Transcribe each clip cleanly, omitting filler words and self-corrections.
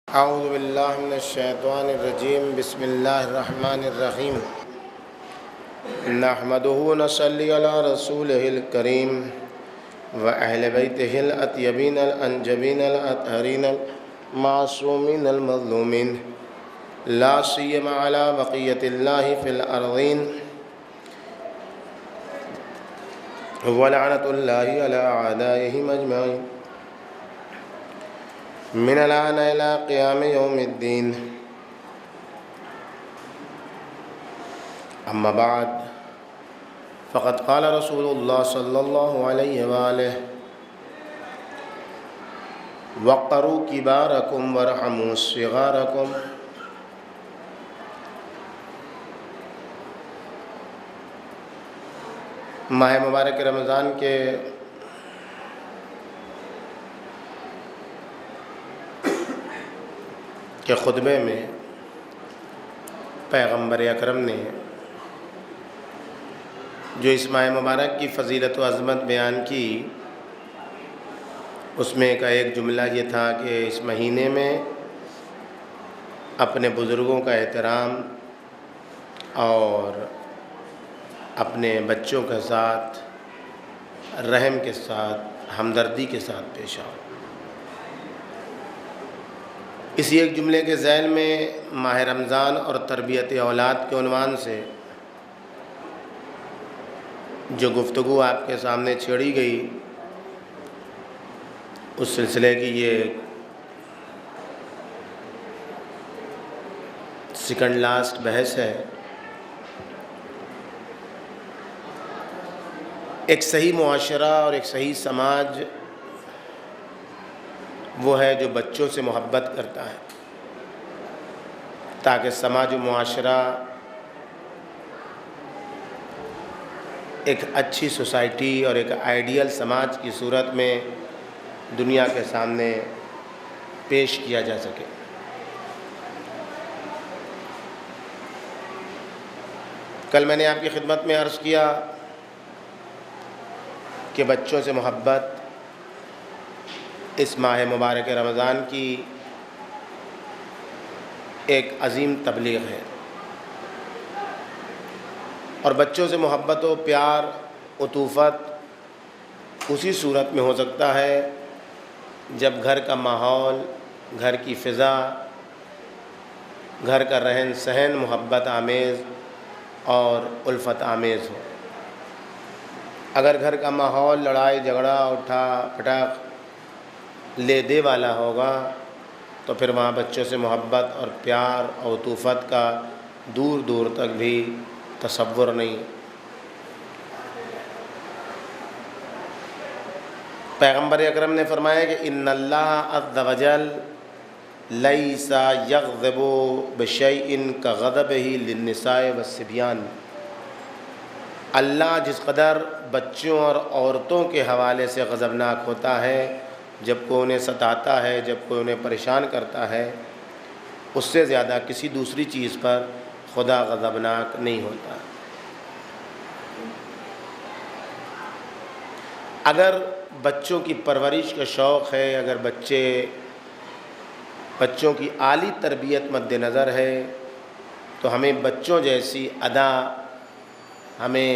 اعوذ باللہ من الشیطان الرجیم بسم اللہ الرحمن الرحیم نحمدہ ونصلی علی رسولہ الکریم واہل بیتہ الاطیبین الانجبین الاطہرین المعصومین المظلومین لا سیما علی بقیۃ اللہ فی الارضین ولعنۃ اللہ علی اعدائہم اجمعین من الآن إلى قيام يوم الدين أما بعد فقد قال رسول الله صلى الله عليه وآله وقروا كباركم وارحموا صغاركم ماہ مبارک رمضان کے خطبے میں پیغمبر اکرم نے جو اس ماہ مبارک کی فضیلت و عظمت بیان کی، اس میں کا ایک جملہ یہ تھا کہ اس مہینے میں اپنے بزرگوں کا احترام اور اپنے بچوں کے ساتھ رحم کے ساتھ ہمدردی کے ساتھ پیش آؤ۔ اسی ایک جملے کے ذیل میں ماہ رمضان اور تربیت اولاد کے عنوان سے جو گفتگو آپ کے سامنے چھیڑی گئی، اس سلسلے کی یہ سیکنڈ لاسٹ بحث ہے۔ ایک صحیح معاشرہ اور ایک صحیح سماج وہ ہے جو بچوں سے محبت کرتا ہے، تاکہ سماج و معاشرہ ایک اچھی سوسائٹی اور ایک آئیڈیل سماج کی صورت میں دنیا کے سامنے پیش کیا جا سکے۔ کل میں نے آپ کی خدمت میں عرض کیا کہ بچوں سے محبت اس ماہ مبارک رمضان کی ایک عظیم تبلیغ ہے، اور بچوں سے محبت و پیار عطوفت اسی صورت میں ہو سکتا ہے جب گھر کا ماحول، گھر کی فضا، گھر کا رہن سہن محبت آمیز اور الفت آمیز ہو۔ اگر گھر کا ماحول لڑائی جھگڑا اٹھا پٹاخ لے دے والا ہوگا تو پھر وہاں بچوں سے محبت اور پیار اور عطوفت کا دور دور تک بھی تصور نہیں۔ پیغمبر اکرم نے فرمایا کہ ان اللہ عز وجل لیس یغضب بشیء کغضبہ للنساء والصبیان۔ اللہ جس قدر بچوں اور عورتوں کے حوالے سے غضبناک ہوتا ہے جب کوئی انہیں ستاتا ہے، جب کوئی انہیں پریشان کرتا ہے، اس سے زیادہ کسی دوسری چیز پر خدا غضبناک نہیں ہوتا۔ اگر بچوں کی پرورش کا شوق ہے، اگر بچوں کی اعلیٰ تربیت مد نظر ہے، تو ہمیں بچوں جیسی ادا، ہمیں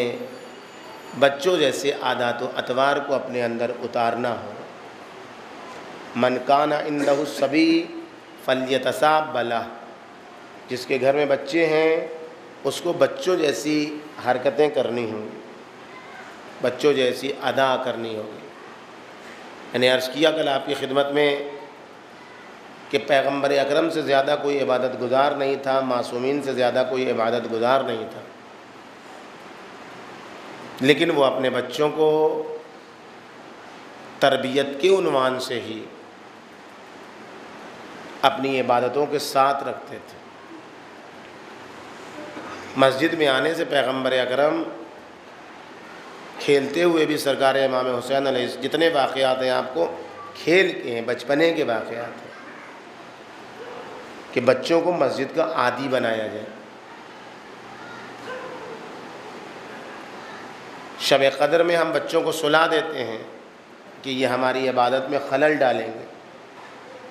بچوں جیسے عادات و اطوار کو اپنے اندر اتارنا ہو۔ من کان عندہ الصبی فلیتصاب لہ، جس کے گھر میں بچے ہیں اس کو بچوں جیسی حرکتیں کرنی ہوں، بچوں جیسی ادا کرنی ہوگی۔ میں نے عرض کیا کل آپ کی خدمت میں کہ پیغمبر اکرم سے زیادہ کوئی عبادت گزار نہیں تھا، معصومین سے زیادہ کوئی عبادت گزار نہیں تھا، لیکن وہ اپنے بچوں کو تربیت کے عنوان سے ہی اپنی عبادتوں کے ساتھ رکھتے تھے۔ مسجد میں آنے سے پیغمبر اکرم کھیلتے ہوئے بھی سرکار امام حسین علیہ جتنے واقعات ہیں آپ کو کھیل کے ہیں، بچپنے کے واقعات ہیں، کہ بچوں کو مسجد کا عادی بنایا جائے۔ شب قدر میں ہم بچوں کو سلا دیتے ہیں کہ یہ ہماری عبادت میں خلل ڈالیں گے،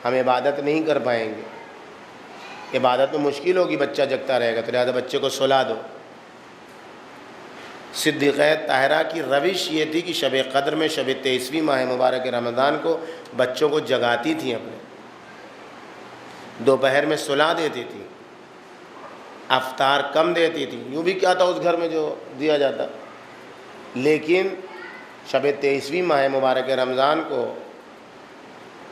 ہم عبادت نہیں کر پائیں گے، عبادت میں مشکل ہوگی، بچہ جگتا رہے گا، تو لہٰذا بچے کو سلا دو۔ صدیقہ طاہرہ کی روش یہ تھی کہ شب قدر میں، شب 23ویں ماہ مبارک رمضان کو بچوں کو جگاتی تھیں، اپنے دوپہر میں سلا دیتی تھی، افطار کم دیتی تھی، یوں بھی کیا تھا اس گھر میں جو دیا جاتا، لیکن شب 23ویں ماہ مبارک رمضان کو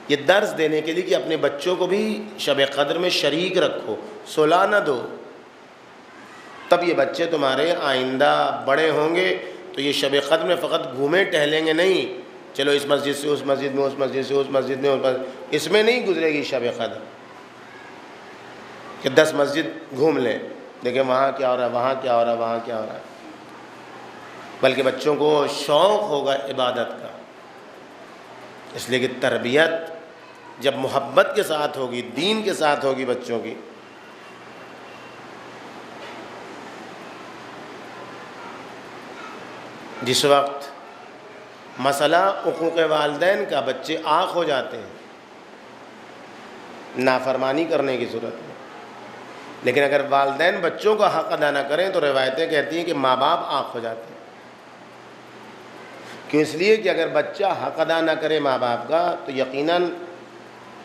یہ درس دینے کے لیے کہ اپنے بچوں کو بھی شب قدر میں شریک رکھو، سلا نہ دو، تب یہ بچے تمہارے آئندہ بڑے ہوں گے تو یہ شب قدر میں فقط گھومے ٹہلیں گے نہیں، چلو اس مسجد سے اس مسجد میں، اس مسجد سے اس مسجد میں، اس میں نہیں گزرے گی شب قدر کہ 10 مسجد گھوم لیں، دیکھیں وہاں کیا ہو رہا ہے، وہاں کیا ہو رہا ہے، وہاں کیا ہو رہا ہے، بلکہ بچوں کو شوق ہوگا عبادت کا۔ اس لیے کہ تربیت جب محبت کے ساتھ ہوگی، دین کے ساتھ ہوگی بچوں کی، جس وقت مسئلہ حقوق والدین کا بچے عاق ہو جاتے ہیں نافرمانی کرنے کی صورت میں، لیکن اگر والدین بچوں کا حق ادا نہ کریں تو روایتیں کہتی ہیں کہ ماں باپ عاق ہو جاتے ہیں۔ کیوں؟ اس لیے کہ اگر بچہ حق ادا نہ کرے ماں باپ کا تو یقیناً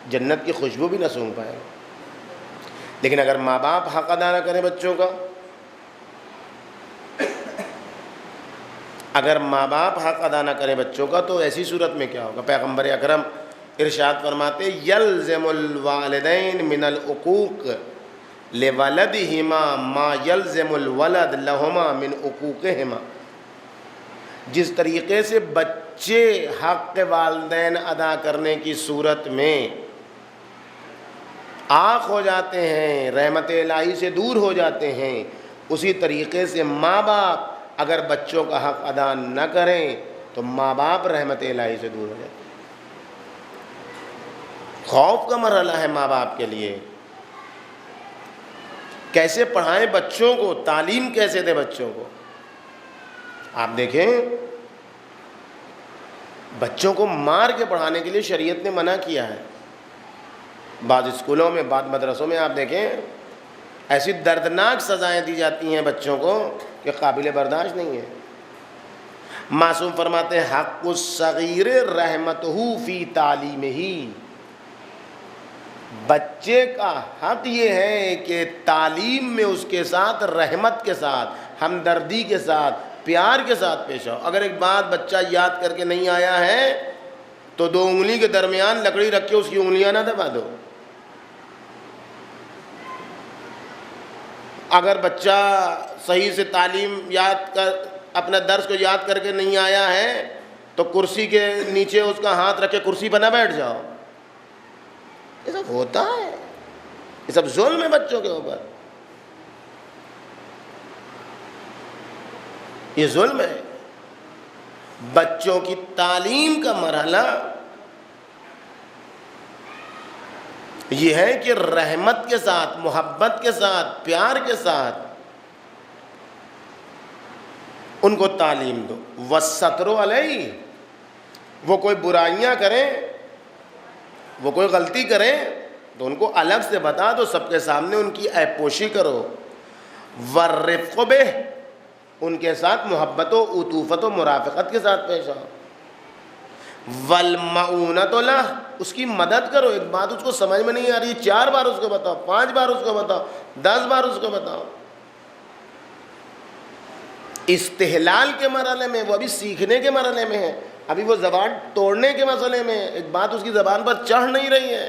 جنت کی خوشبو بھی نہ سونگھ پائے گا، لیکن اگر ماں باپ حق ادا نہ کریں بچوں کا، اگر ماں باپ حق ادا نہ کرے بچوں کا تو ایسی صورت میں کیا ہوگا؟ پیغمبر اکرم ارشاد فرماتے یلزم الوالدین من العقوق لولدہما ما یلزم الولد لہما من عقوقہما، جس طریقے سے بچے حق والدین ادا کرنے کی صورت میں عاق ہو جاتے ہیں، رحمت الہی سے دور ہو جاتے ہیں، اسی طریقے سے ماں باپ اگر بچوں کا حق ادا نہ کریں تو ماں باپ رحمت الہی سے دور ہو جاتے ہیں۔ خوف کا مرحلہ ہے ماں باپ کے لیے، کیسے پڑھائیں بچوں کو، تعلیم کیسے دیں بچوں کو۔ آپ دیکھیں بچوں کو مار کے پڑھانے کے لیے شریعت نے منع کیا ہے، بعض اسکولوں میں، بعض مدرسوں میں آپ دیکھیں ایسی دردناک سزائیں دی جاتی ہیں بچوں کو کہ قابل برداشت نہیں ہے۔ معصوم فرماتے ہیں حق الصغیر رحمتہ فی تعلیمہ، بچے کا حق یہ ہے کہ تعلیم میں اس کے ساتھ رحمت کے ساتھ، ہمدردی کے ساتھ، پیار کے ساتھ پیش آؤ۔ اگر ایک بات بچہ یاد کر کے نہیں آیا ہے تو 2 انگلی کے درمیان لکڑی رکھ کے اس کی انگلیاں نہ دبا دو۔ اگر بچہ صحیح سے تعلیم یاد کر، اپنا درس کو یاد کر کے نہیں آیا ہے تو کرسی کے نیچے اس کا ہاتھ رکھ کے کرسی پر نہ بیٹھ جاؤ۔ یہ سب ہوتا ہے، یہ سب ظلم ہے بچوں کے اوپر، یہ ظلم ہے۔ بچوں کی تعلیم کا مرحلہ یہ ہے کہ رحمت کے ساتھ، محبت کے ساتھ، پیار کے ساتھ ان کو تعلیم دو۔ وَالسَّتْرُ عَلَيْهِ، وہ کوئی برائیاں کریں، وہ کوئی غلطی کریں تو ان کو الگ سے بتا دو، سب کے سامنے ان کی عیب پوشی کرو۔ وَالرِّفْقُ بِهِ، ان کے ساتھ محبت و عطوفت و مرافقت کے ساتھ پیش آؤ۔ وَالْمَعُونَةُ لَهُ، اس کی مدد کرو، ایک بات اس کو سمجھ میں نہیں آ رہی 4 بار اس کو بتاؤ، 5 بار اس کو بتاؤ، 10 بار اس کو بتاؤ۔ استحلال کے مرحلے میں، وہ ابھی سیکھنے کے مرحلے میں ہے، ابھی وہ زبان توڑنے کے مسئلے میں، ایک بات اس کی زبان پر چڑھ نہیں رہی ہے۔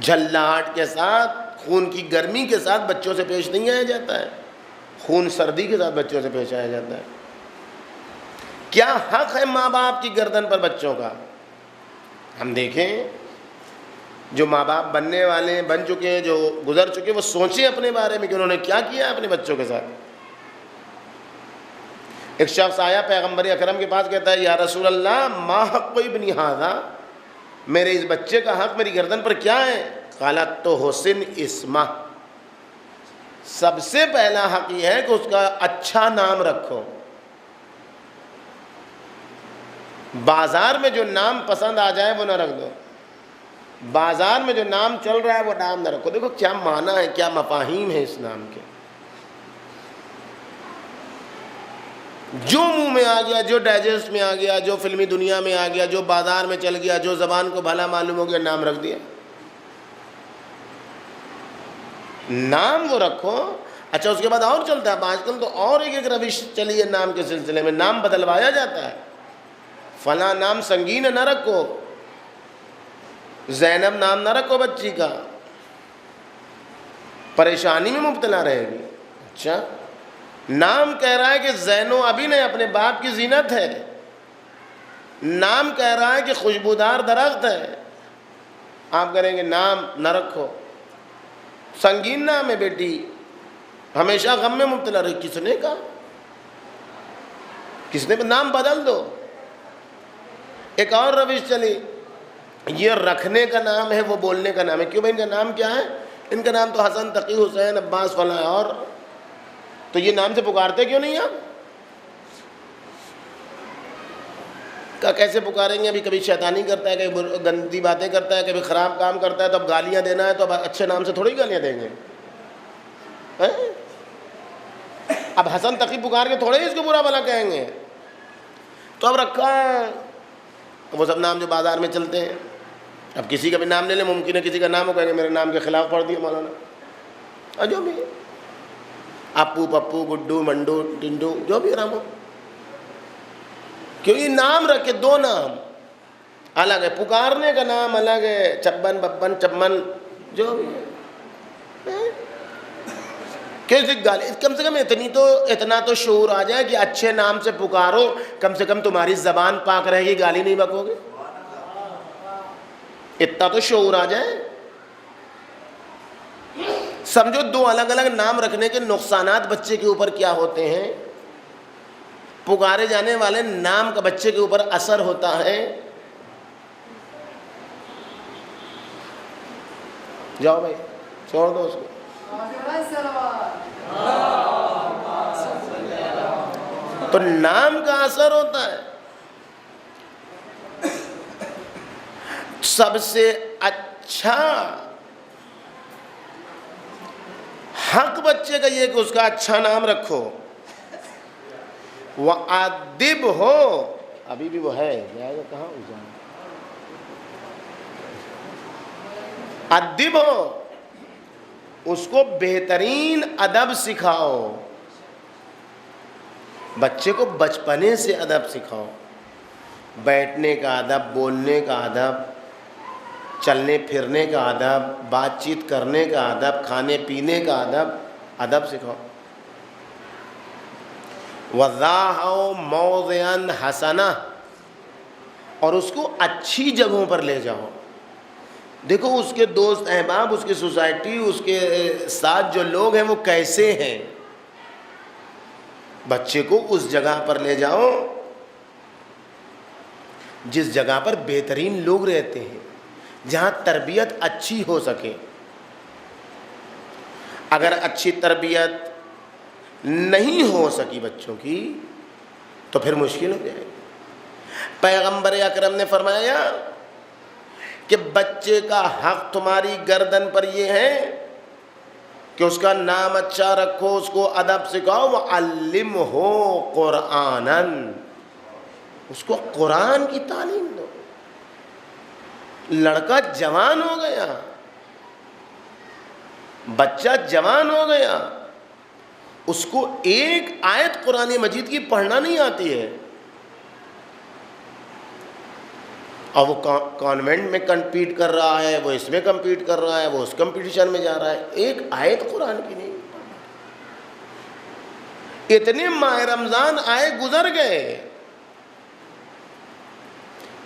جھلاہٹ کے ساتھ، خون کی گرمی کے ساتھ بچوں سے پیش نہیں آیا جاتا ہے، خون سردی کے ساتھ بچوں سے پیش آیا جاتا ہے۔ کیا حق ہے ماں باپ کی گردن پر بچوں کا؟ ہم دیکھیں جو ماں باپ بننے والے ہیں، بن چکے ہیں، جو گزر چکے، وہ سوچیں اپنے بارے میں کہ انہوں نے کیا کیا ہے اپنے بچوں کے ساتھ۔ ایک شخص آیا پیغمبر اکرم کے پاس، کہتا ہے یا رسول اللہ ما حق ابنی ھذا، میرے اس بچے کا حق میری گردن پر کیا ہے؟ قالت تو حسن اسمہ، سب سے پہلا حق یہ ہے کہ اس کا اچھا نام رکھو۔ بازار میں جو نام پسند آ جائے وہ نہ رکھ دو، بازار میں جو نام چل رہا ہے وہ نام نہ رکھو۔ دیکھو کیا معنی ہے، کیا مفاہیم ہے اس نام کے۔ جو منہ میں آ گیا، جو ڈائجسٹ میں آ گیا، جو فلمی دنیا میں آ گیا، جو بازار میں چل گیا، جو زبان کو بھلا معلوم ہو گیا، نام رکھ دیا۔ نام وہ رکھو۔ اچھا اس کے بعد اور چلتا ہے، آج کل تو اور ایک روش چلی ہے نام کے سلسلے میں، نام بدلوایا جاتا ہے۔ فلاں نام سنگین ہے نہ رکھو، زینب نام نہ رکھو بچی کا، پریشانی میں مبتلا رہے گی۔ اچھا نام کہہ رہا ہے کہ زینو ابھی نہیں، اپنے باپ کی زینت ہے۔ نام کہہ رہا ہے کہ خوشبودار درخت ہے، آپ کریں گے نام نہ رکھو، سنگین نام ہے بیٹی، ہمیشہ غم میں مبتلا رہی۔ کس نے کہا؟ کس نے؟ نام بدل دو۔ ایک اور روش چلی، یہ رکھنے کا نام ہے، وہ بولنے کا نام ہے۔ کیوں بھائی ان کا نام کیا ہے؟ ان کا نام تو حسن، تقی، حسین، عباس فلاں ہے، اور تو یہ نام سے پکارتے کیوں نہیں آپ؟ کیسے پکاریں گے؟ ابھی کبھی شیطانی کرتا ہے، کبھی گندی باتیں کرتا ہے، کبھی خراب کام کرتا ہے، تو اب گالیاں دینا ہے تو اب اچھے نام سے تھوڑی گالیاں دیں گے۔ اب حسن تقی پکار کے تھوڑے ہی اس کو برا بھلا کہیں گے۔ تو اب رکھا ہے وہ سب نام جو بازار میں چلتے ہیں۔ اب کسی کا بھی نام لے لیں، ممکن ہے کسی کا نام ہو کہیں گے میرے نام کے خلاف پڑھ دیا مولانا، جو بھی اپو، پپو، گڈو، منڈو، ٹنڈو، جو بھی نام ہو۔ کیوں یہ نام رکھے؟ دو نام الگ ہے، پکارنے کا نام الگ ہے، چبن، ببن، چمن، جو بھی ہے۔ کیسے گالی؟ کم سے کم اتنا تو شعور آ جائے کہ اچھے نام سے پکارو، کم سے کم تمہاری زبان پاک رہے گی، گالی نہیں بکو گے، اتنا تو شعور آ جائے۔ سمجھو دو الگ الگ نام رکھنے کے نقصانات بچے کے اوپر کیا ہوتے ہیں۔ پکارے جانے والے نام کا بچے کے اوپر اثر ہوتا ہے۔ جاؤ بھائی چھوڑ دو اس کو۔ تو نام کا اثر ہوتا ہے۔ سب سے اچھا حق بچے کا یہ کہ اس کا اچھا نام رکھو۔ وَأَدِّبْ ہو، ابھی بھی وہ ہے، جائے گا کہاں ادب ہو، اس کو بہترین ادب سکھاؤ۔ بچے کو بچپنے سے ادب سکھاؤ، بیٹھنے کا ادب، بولنے کا ادب، چلنے پھرنے کا ادب، بات چیت کرنے کا ادب، کھانے پینے کا ادب سکھاؤ۔ وَضَعْهُ مَوْضِعًا حَسَنًا، اور اس کو اچھی جگہوں پر لے جاؤ۔ دیکھو اس کے دوست احباب، اس کی سوسائٹی، اس کے ساتھ جو لوگ ہیں وہ کیسے ہیں، بچے کو اس جگہ پر لے جاؤ جس جگہ پر بہترین لوگ رہتے ہیں، جہاں تربیت اچھی ہو سکے۔ اگر اچھی تربیت نہیں ہو سکی بچوں کی تو پھر مشکل ہو جائے گی۔ پیغمبر اکرم نے فرمایا کہ بچے کا حق تمہاری گردن پر یہ ہے کہ اس کا نام اچھا رکھو، اس کو ادب سکھاؤ۔ وَعَلِّمْهُ قُرْآنًا، اس کو قرآن کی تعلیم دو۔ لڑکا جوان ہو گیا، بچہ جوان ہو گیا، اس کو ایک آیت قرآن مجید کی پڑھنا نہیں آتی ہے، اور وہ کانوینٹ میں کمپیٹ کر رہا ہے، وہ اس میں کمپیٹ کر رہا ہے، وہ اس کمپٹیشن میں جا رہا ہے، ایک آیت قرآن کی نہیں۔ اتنے ماہ رمضان آئے گزر گئے،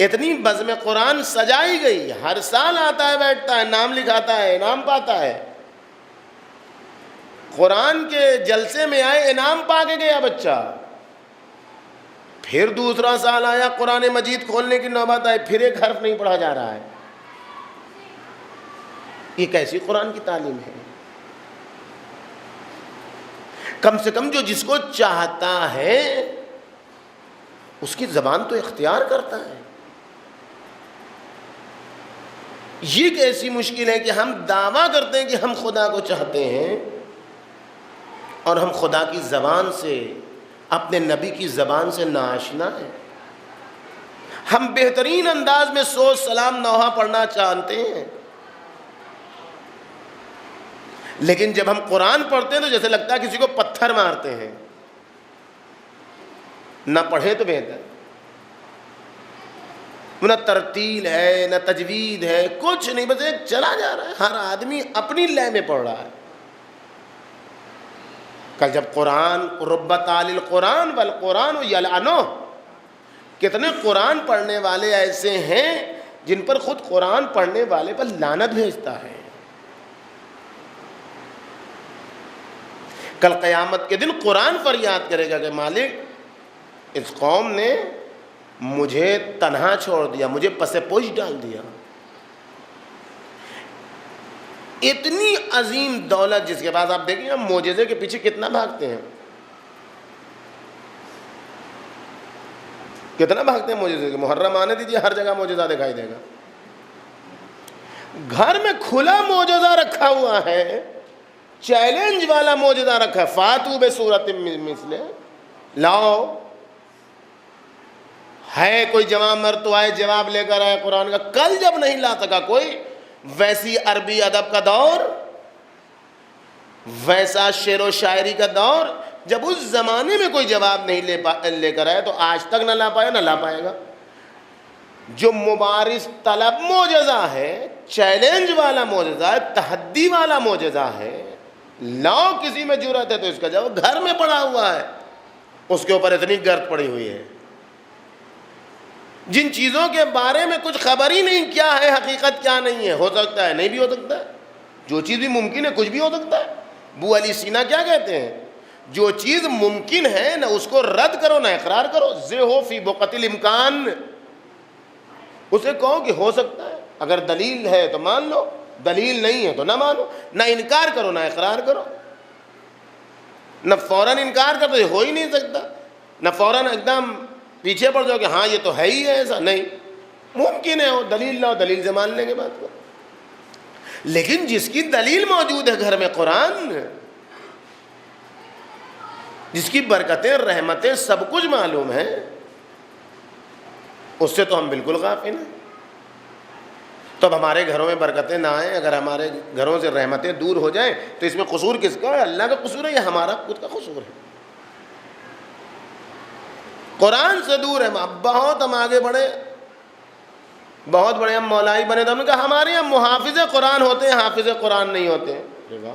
اتنی بزم قرآن سجائی گئی، ہر سال آتا ہے، بیٹھتا ہے، نام لکھاتا ہے، انعام پاتا ہے۔ قرآن کے جلسے میں آئے، انعام پا کے گیا بچہ۔ پھر دوسرا سال آیا، قرآن مجید کھولنے کی نوبت آئی، پھر ایک حرف نہیں پڑھا جا رہا ہے۔ یہ کیسی قرآن کی تعلیم ہے؟ کم سے کم جو جس کو چاہتا ہے اس کی زبان تو اختیار کرتا ہے. یہ ایک ایسی مشکل ہے کہ ہم دعویٰ کرتے ہیں کہ ہم خدا کو چاہتے ہیں اور ہم خدا کی زبان سے، اپنے نبی کی زبان سے ناآشنا ہیں. ہم بہترین انداز میں سوچ سلام نوحہ پڑھنا چاہتے ہیں، لیکن جب ہم قرآن پڑھتے ہیں تو جیسے لگتا ہے کسی کو پتھر مارتے ہیں. نہ پڑھے تو بہتر. نہ ترتیل ہے، نہ تجوید ہے، کچھ نہیں، بس ایک چلا جا رہا ہے. ہر آدمی اپنی لے میں پڑھ رہا ہے. کل جب قرآن رب تعالی القرآن والقرآن یلعنہ، کتنے قرآن پڑھنے والے ایسے ہیں جن پر خود قرآن پڑھنے والے پر لعنت بھیجتا ہے. کل قیامت کے دن قرآن فریاد کرے گا کہ مالک اس قوم نے مجھے تنہا چھوڑ دیا، مجھے پس پوش ڈال دیا. اتنی عظیم دولت جس کے بعد آپ دیکھیں ہم معجزے کے پیچھے کتنا بھاگتے ہیں، کتنا بھاگتے ہیں معجزے کے. محرم آنے دیجیے، ہر جگہ معجزہ دکھائی دے گا. گھر میں کھلا معجزہ رکھا ہوا ہے، چیلنج والا معجزہ رکھا ہے. فاتو بسورۃ مثلہ، لاؤ ہے کوئی جواب مرد تو آئے جواب لے کر آئے قرآن کا. کل جب نہیں لا سکا کوئی، ویسی عربی ادب کا دور، ویسا شعر و شاعری کا دور، جب اس زمانے میں کوئی جواب نہیں لے کر آئے تو آج تک نہ لا پایا، نہ لا پائے گا. جو مبارز طلب معجزہ ہے، چیلنج والا معجزہ ہے، تحدی والا معجزہ ہے، لاؤ کسی میں جرأت ہے تو اس کا جواب گھر میں پڑا ہوا ہے، اس کے اوپر اتنی گرد پڑی ہوئی ہے. جن چیزوں کے بارے میں کچھ خبر ہی نہیں کیا ہے حقیقت کیا نہیں ہے. ہو سکتا ہے، نہیں بھی ہو سکتا ہے. جو چیز بھی ممکن ہے کچھ بھی ہو سکتا ہے. ابو علی سینا کیا کہتے ہیں؟ جو چیز ممکن ہے نہ اس کو رد کرو نہ اقرار کرو. ذو فی بقعۃ الامکان، اسے کہو کہ ہو سکتا ہے، اگر دلیل ہے تو مان لو، دلیل نہیں ہے تو نہ مانو. نہ انکار کرو نہ اقرار کرو. نہ فوراً انکار کرو یہ ہو ہی نہیں سکتا، نہ فوراً ایک دم پیچھے پڑ جاؤ کہ ہاں یہ تو ہے ہی ہے ایسا. نہیں، ممکن ہے، دلیل لاؤ، دلیل سے مان لیں گے بات کو. لیکن جس کی دلیل موجود ہے گھر میں، قرآن، جس کی برکتیں رحمتیں سب کچھ معلوم ہیں، اس سے تو ہم بالکل غافل ہیں. تو اب ہمارے گھروں میں برکتیں نہ آئیں، اگر ہمارے گھروں سے رحمتیں دور ہو جائیں تو اس میں قصور کس کا ہے؟ اللہ کا قصور ہے یا ہمارا خود کا قصور ہے؟ قرآن سے دور ہے. بہت ہم آگے بڑھے، بہت بڑے ہم مولائی بنے تو ہم نے کہا ہمارے یہاں محافظ قرآن ہوتے ہیں، حافظ قرآن نہیں ہوتے ہیں.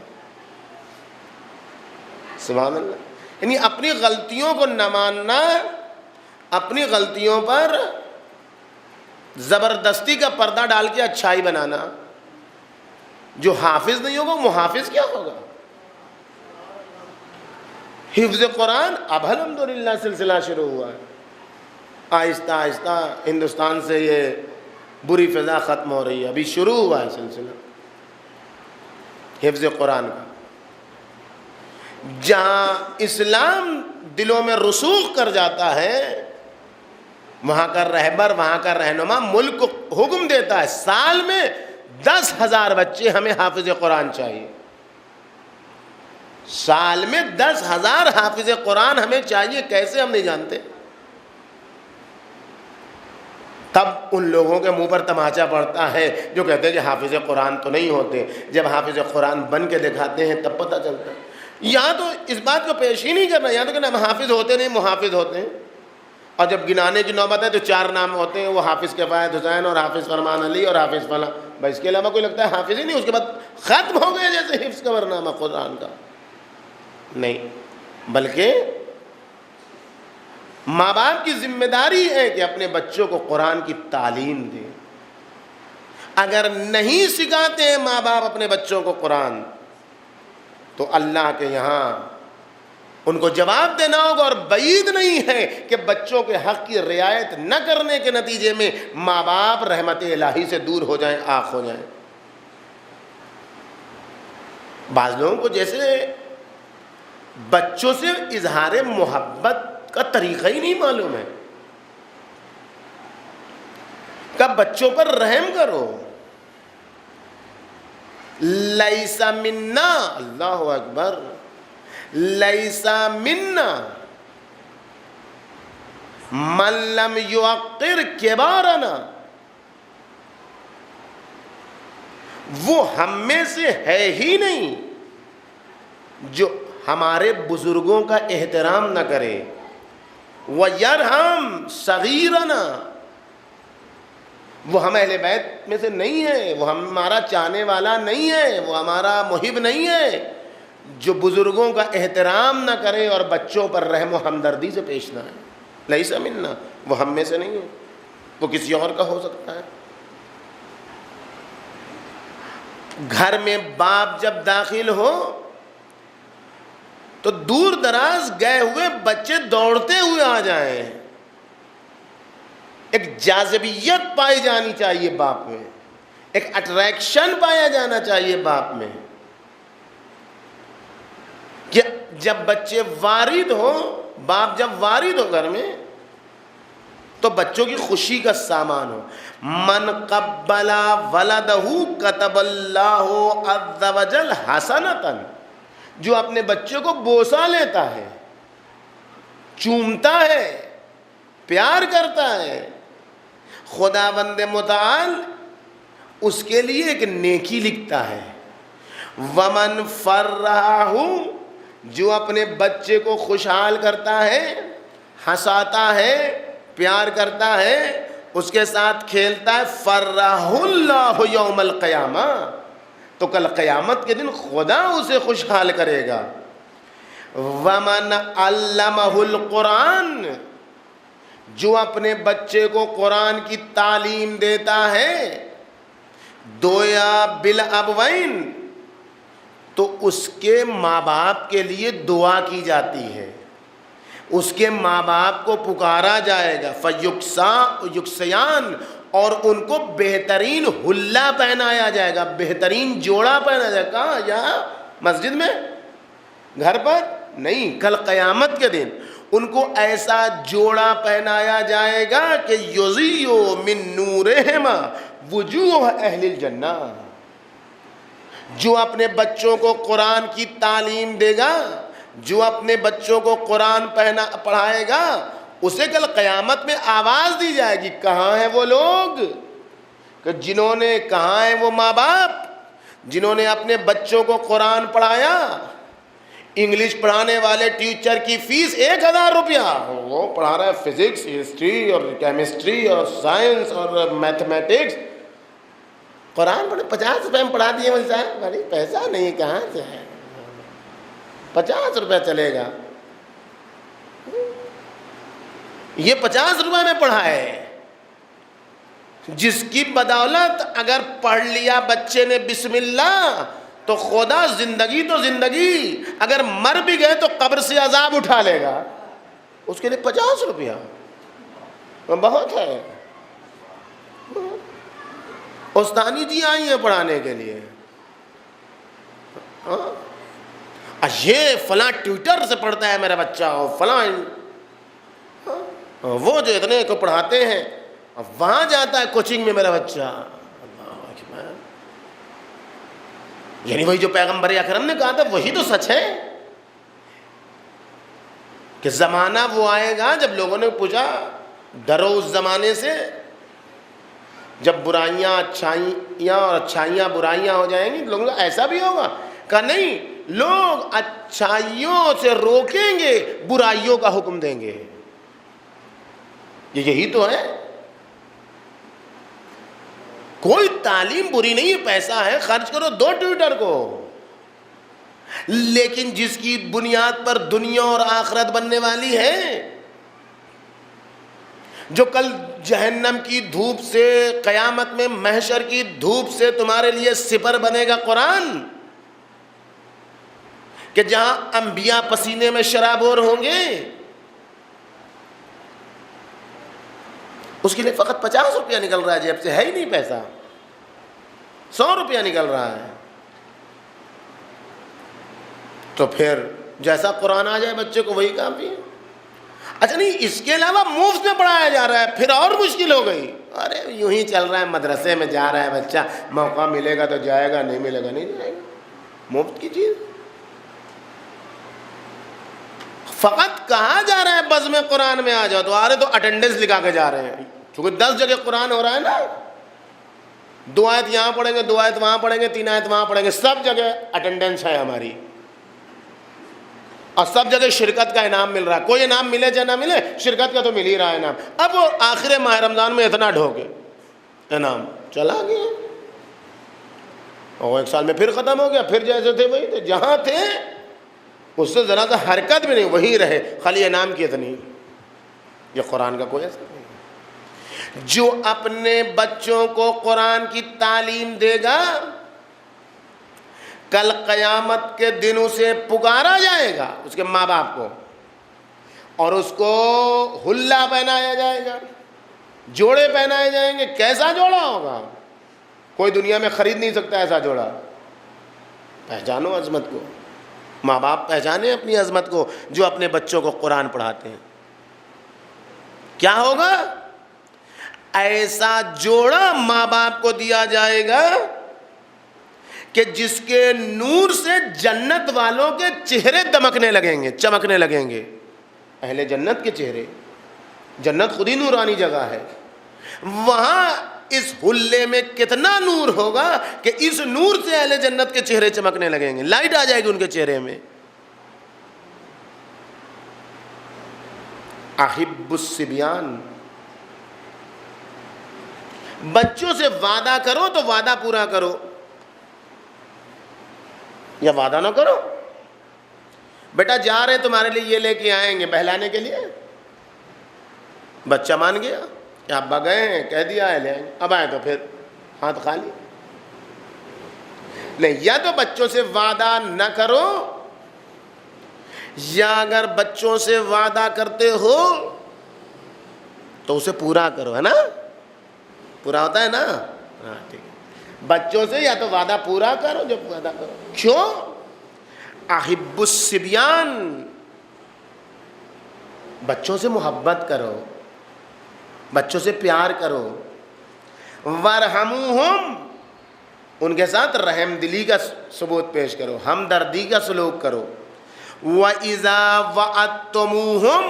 سبحان اللہ. یعنی اپنی غلطیوں کو نہ ماننا، اپنی غلطیوں پر زبردستی کا پردہ ڈال کے اچھائی بنانا. جو حافظ نہیں ہوگا محافظ کیا ہوگا؟ حفظ قرآن اب الحمدللہ سلسلہ شروع ہوا ہے. آہستہ آہستہ ہندوستان سے یہ بری فضا ختم ہو رہی ہے، ابھی شروع ہوا ہے سلسلہ حفظ قرآن کا. جہاں اسلام دلوں میں رسوخ کر جاتا ہے، وہاں کا رہبر، وہاں کا رہنما ملک کو حکم دیتا ہے سال میں 10,000 بچے ہمیں حافظ قرآن چاہیے. سال میں 10,000 حافظ قرآن ہمیں چاہیے. کیسے ہم نہیں جانتے. تب ان لوگوں کے منہ پر تماچا پڑتا ہے جو کہتے ہیں کہ حافظ قرآن تو نہیں ہوتے. جب حافظ قرآن بن کے دکھاتے ہیں تب پتہ چلتا ہے. یہاں تو اس بات کو پیش ہی نہیں کرنا، یہاں تو کہ ہم حافظ ہوتے نہیں، محافظ ہوتے ہیں. اور جب گنانے کی نوبت ہے تو 4 نام ہوتے ہیں، وہ حافظ کفایت حسین اور حافظ فرمان علی اور حافظ فلاں. بھائی اس کے علاوہ کوئی لگتا ہے حافظ ہی نہیں، اس کے بعد ختم ہو گئے جیسے حفظ کا برنامہ قرآن کا. نہیں، بلکہ ماں باپ کی ذمہ داری ہے کہ اپنے بچوں کو قرآن کی تعلیم دیں. اگر نہیں سکھاتے ہیں ماں باپ اپنے بچوں کو قرآن تو اللہ کے یہاں ان کو جواب دینا ہوگا. اور بعید نہیں ہے کہ بچوں کے حق کی رعایت نہ کرنے کے نتیجے میں ماں باپ رحمت الہی سے دور ہو جائیں، آنکھ ہو جائیں. بعض لوگوں کو جیسے بچوں سے اظہار محبت کا طریقہ ہی نہیں معلوم ہے. کہ بچوں پر رحم کرو. لیس منا، اللہ اکبر، لیس منا من لم یوقر کبارنا، وہ ہم میں سے ہے ہی نہیں جو ہمارے بزرگوں کا احترام نہ کرے. وَيَرْحَمْ صَغِيرَنَا، وہ ہم اہل بیت میں سے نہیں ہے، وہ ہمارا چاہنے والا نہیں ہے، وہ ہمارا محب نہیں ہے جو بزرگوں کا احترام نہ کرے اور بچوں پر رحم و ہمدردی سے پیش نہ آئے. لیس منا، وہ ہم میں سے نہیں ہے، وہ کسی اور کا ہو سکتا ہے. گھر میں باپ جب داخل ہو تو دور دراز گئے ہوئے بچے دوڑتے ہوئے آ جائیں. ایک جاذبیت پائی جانی چاہیے باپ میں، ایک اٹریکشن پایا جانا چاہیے باپ میں کہ جب بچے وارد ہو، باپ جب وارد ہو گھر میں تو بچوں کی خوشی کا سامان ہو. من قبل ولدہ کتب اللہ عز وجل حسنۃ، جو اپنے بچوں کو بوسہ لیتا ہے، چومتا ہے، پیار کرتا ہے، خداوند متعال اس کے لیے ایک نیکی لکھتا ہے. ومن فرحہ، جو اپنے بچے کو خوشحال کرتا ہے، ہنساتا ہے، پیار کرتا ہے، اس کے ساتھ کھیلتا ہے، فرح اللہ یوم القیامہ، تو کل قیامت کے دن خدا اسے خوشحال کرے گا. ومن علمہ القرآن، جو اپنے بچے کو قرآن کی تعلیم دیتا ہے، دویا بالابوین، تو اس کے ماں باپ کے لیے دعا کی جاتی ہے، اس کے ماں باپ کو پکارا جائے گا. یکسیان، اور ان کو بہترین حلہ پہنایا جائے گا، بہترین جوڑا پہنا جائے گا. کہاں؟ یہاں مسجد میں، گھر پر نہیں، کل قیامت کے دن ان کو ایسا جوڑا پہنایا جائے گا کہ یضیء من نورہما وجوہ اہل الجنہ. جو اپنے بچوں کو قرآن کی تعلیم دے گا، جو اپنے بچوں کو قرآن پڑھائے گا، اسے کل قیامت میں آواز دی جائے گی. کہاں ہیں وہ لوگ کہ جنہوں نے، کہاں ہیں وہ ماں باپ جنہوں نے اپنے بچوں کو قرآن پڑھایا؟ انگلش پڑھانے والے ٹیچر کی فیس 1000 روپیہ، وہ پڑھا رہا ہے فزکس، ہسٹری اور کیمسٹری اور سائنس اور میتھمیٹکس. قرآن پڑھے 50 روپے میں پڑھا دیے، مل جائے بڑی پیسہ نہیں، کہاں سے ہے 50 روپے چلے گا؟ یہ 50 روپے میں پڑھائے، جس کی بدولت اگر پڑھ لیا بچے نے بسم اللہ تو خدا زندگی تو زندگی، اگر مر بھی گئے تو قبر سے عذاب اٹھا لے گا. اس کے لیے 50 روپیہ بہت ہے. استانی جی آئی ہیں پڑھانے کے لیے، یہ فلاں ٹویٹر سے پڑھتا ہے میرا بچہ، اور فلاں وہ جو اتنے کو پڑھاتے ہیں، وہاں جاتا ہے کوچنگ میں میرا بچہ. یعنی وہی جو پیغمبر اکرم نے کہا تھا وہی تو سچ ہے کہ زمانہ وہ آئے گا جب لوگوں نے پوچھا، ڈرو اس زمانے سے جب برائیاں اچھائیاں اور اچھائیاں برائیاں ہو جائیں گی. لوگوں کا ایسا بھی ہوگا؟ کہ نہیں، لوگ اچھائیوں سے روکیں گے، برائیوں کا حکم دیں گے. یہی تو ہے. کوئی تعلیم بری نہیں ہے، پیسہ ہے خرچ کرو، دو ٹویٹر کو، لیکن جس کی بنیاد پر دنیا اور آخرت بننے والی ہے، جو کل جہنم کی دھوپ سے، قیامت میں محشر کی دھوپ سے تمہارے لیے سپر بنے گا قرآن، کہ جہاں انبیاء پسینے میں شرابور ہوں گے، اس کے لیے فقط 50 روپیہ نکل رہا ہے جیب سے، ہے ہی نہیں پیسہ، 100 روپیہ نکل رہا ہے. تو پھر جیسا قرآن آ جائے بچے کو وہی کافی ہے. اچھا نہیں، اس کے علاوہ مفت میں پڑھایا جا رہا ہے، پھر اور مشکل ہو گئی. ارے یوں ہی چل رہا ہے، مدرسے میں جا رہا ہے بچہ، موقع ملے گا تو جائے گا، نہیں ملے گا نہیں جائے گا. مفت کی چیز. فقط کہا جا رہا ہے بزم قرآن میں آ جاؤ، تو آ رہے تو اٹینڈنس لکھا کے جا رہے ہیں، چونکہ 10 جگہ قرآن ہو رہا ہے نا. 2 آیت یہاں پڑھیں گے، 2 آیت وہاں پڑھیں گے، 3 آیت وہاں پڑھیں گے، سب جگہ اٹینڈنس ہے ہماری، اور سب جگہ شرکت کا انعام مل رہا ہے. کوئی انعام ملے چاہے نہ ملے، شرکت کا تو مل ہی رہا ہے انعام. اب وہ آخر ماہ رمضان میں اتنا ڈھوکے انعام چلا گیا، اور 1 سال میں پھر ختم ہو گیا، پھر جیسے تھے وہی تھے، جہاں تھے اس سے ذرا سا حرکت بھی نہیں، وہیں رہے، خالی انعام کی اتنی. یہ قرآن کا کوئی اثر نہیں. جو اپنے بچوں کو قرآن کی تعلیم دے گا، کل قیامت کے دن اسے پکارا جائے گا، اس کے ماں باپ کو، اور اس کو حلہ پہنایا جائے گا، جوڑے پہنائے جائیں گے. کیسا جوڑا ہوگا؟ کوئی دنیا میں خرید نہیں سکتا ایسا جوڑا. پہچانو عظمت کو، ماں باپ پہچانے اپنی عظمت کو جو اپنے بچوں کو قرآن پڑھاتے ہیں. کیا ہوگا؟ ایسا جوڑا ماں باپ کو دیا جائے گا کہ جس کے نور سے جنت والوں کے چہرے دمکنے لگیں گے، چمکنے لگیں گے. اہل جنت کے چہرے، جنت خود ہی نورانی جگہ ہے، وہاں اس حلے میں کتنا نور ہوگا کہ اس نور سے اہل جنت کے چہرے چمکنے لگیں گے، لائٹ آ جائے گی ان کے چہرے میں. احب الصبیان، بچوں سے وعدہ کرو تو وعدہ پورا کرو، یا وعدہ نہ کرو. بیٹا جا رہے تمہارے لیے یہ لے کے آئیں گے بہلانے کے لیے، بچہ مان گیا کہ ابا گئے ہیں، کہہ دیا ہے لے آئیں گے، اب آئے تو پھر ہاتھ خالی. نہیں، یا تو بچوں سے وعدہ نہ کرو، یا اگر بچوں سے وعدہ کرتے ہو تو اسے پورا کرو، ہے نا؟ پورا ہوتا ہے نا؟ ہاں ٹھیک ہے. بچوں سے یا تو وعدہ پورا کرو، جو وعدہ کرو. کیوں؟ احب الصبیان، بچوں سے محبت کرو، بچوں سے پیار کرو. وارحموہم، ان کے ساتھ رحم دلی کا ثبوت پیش کرو، ہمدردی کا سلوک کرو. وَإِذَا وَعَدتُّمُوهُمْ،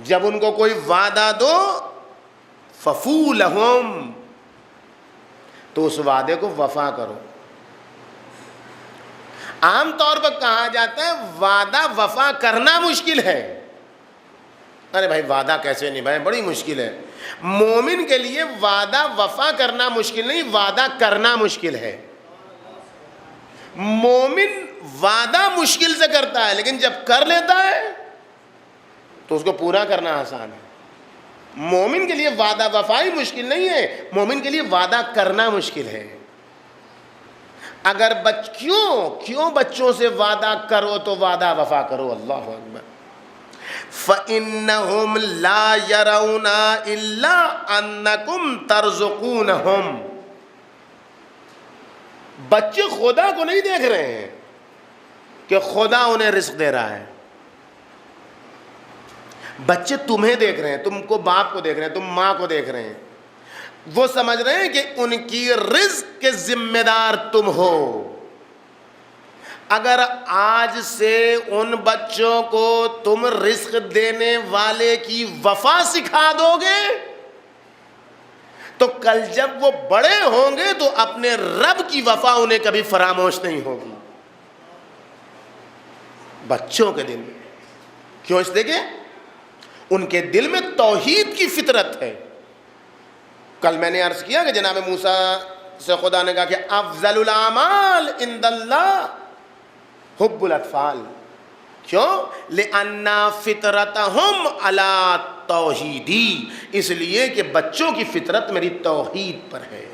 جب ان کو کوئی وعدہ دو، فَفُوا لَهُمْ، تو اس وعدے کو وفا کرو. عام طور پر کہا جاتا ہے وعدہ وفا کرنا مشکل ہے. ارے بھائی وعدہ کیسے نبھائیں، بڑی مشکل ہے. مومن کے لیے وعدہ وفا کرنا مشکل نہیں، وعدہ کرنا مشکل ہے. مومن وعدہ مشکل سے کرتا ہے، لیکن جب کر لیتا ہے تو اس کو پورا کرنا آسان ہے. مومن کے لیے وعدہ وفائی مشکل نہیں ہے، مومن کے لیے وعدہ کرنا مشکل ہے. اگر کیوں بچوں سے وعدہ کرو تو وعدہ وفا کرو. اللہ اکبر. فَإِنَّهُمْ لَا يَرَوْنَ إِلَّا أَنَّكُمْ تَرْزُقُونَهُمْ، بچے خدا کو نہیں دیکھ رہے ہیں کہ خدا انہیں رزق دے رہا ہے. بچے تمہیں دیکھ رہے ہیں، تم کو باپ کو دیکھ رہے ہیں، تم ماں کو دیکھ رہے ہیں. وہ سمجھ رہے ہیں کہ ان کی رزق کے ذمہ دار تم ہو. اگر آج سے ان بچوں کو تم رزق دینے والے کی وفا سکھا دو گے تو کل جب وہ بڑے ہوں گے تو اپنے رب کی وفا انہیں کبھی فراموش نہیں ہوگی. بچوں کے دل میں کیوں؟ اس لیے کہ ان کے دل میں توحید کی فطرت ہے. کل میں نے عرض کیا کہ جناب موسیٰ سے خدا نے کہا کہ افضل الاعمال عند اللہ حب الاطفال. کیوں؟ لِأَنَّ فِطْرَتَهُمْ عَلَىٰ تَوْحِیدی، اس لیے کہ بچوں کی فطرت میری توحید پر ہے.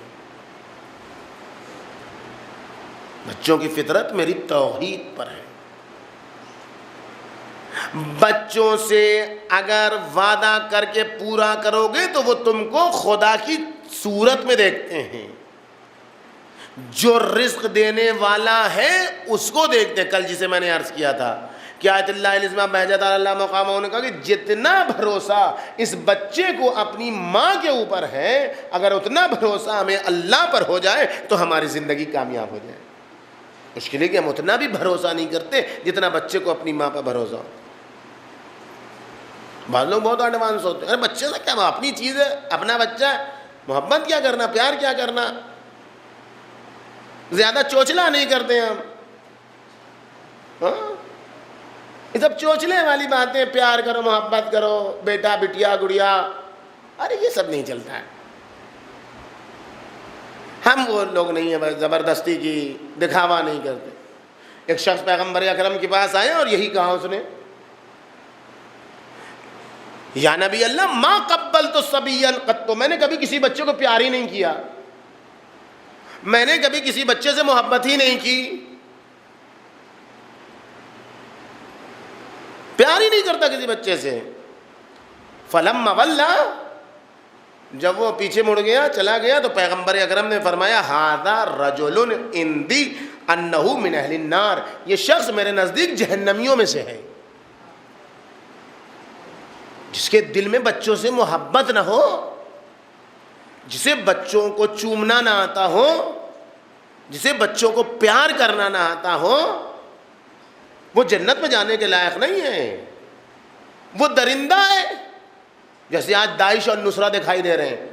بچوں کی فطرت میری توحید پر ہے. بچوں سے اگر وعدہ کر کے پورا کرو گے تو وہ تم کو خدا کی صورت میں دیکھتے ہیں، جو رزق دینے والا ہے اس کو دیکھتے ہیں. کل جسے میں نے عرض کیا تھا کہ آیت اللہ العظمہ بہجت اللہ مقامہ، انہوں نے کہا کہ جتنا بھروسہ اس بچے کو اپنی ماں کے اوپر ہے، اگر اتنا بھروسہ ہمیں اللہ پر ہو جائے تو ہماری زندگی کامیاب ہو جائے. مشکل ہے کہ ہم اتنا بھی بھروسہ نہیں کرتے جتنا بچے کو اپنی ماں پر بھروسہ ہو. بعض لوگ بہت ایڈوانس ہوتے ہیں، ارے بچے سے کیا، اپنی چیز ہے، اپنا بچہ ہے، محبت کیا کرنا، پیار کیا کرنا، زیادہ چوچلا نہیں کرتے ہم. ہاں یہ سب چوچلے والی باتیں، پیار کرو، محبت کرو، بیٹا بٹیا گڑیا، ارے یہ سب نہیں چلتا ہے. ہم وہ لوگ نہیں ہیں زبردستی کی دکھاوا نہیں کرتے. ایک شخص پیغمبر اکرم کے پاس آیا اور یہی کہا اس نے، یا نبی اللہ ما قبلت صبیا قط، میں نے کبھی کسی بچے کو پیار ہی نہیں کیا، میں نے کبھی کسی بچے سے محبت ہی نہیں کی، پیار ہی نہیں کرتا کسی بچے سے. فلما ولا، جب وہ پیچھے مڑ گیا چلا گیا تو پیغمبر اکرم نے فرمایا ھذا رجل عندی انہ من اہل النار، یہ شخص میرے نزدیک جہنمیوں میں سے ہے. جس کے دل میں بچوں سے محبت نہ ہو، جسے بچوں کو چومنا نہ آتا ہو، جسے بچوں کو پیار کرنا نہ آتا ہو، وہ جنت میں جانے کے لائق نہیں ہے، وہ درندہ ہے. جیسے آج داعش اور نصرہ دکھائی دے رہے ہیں،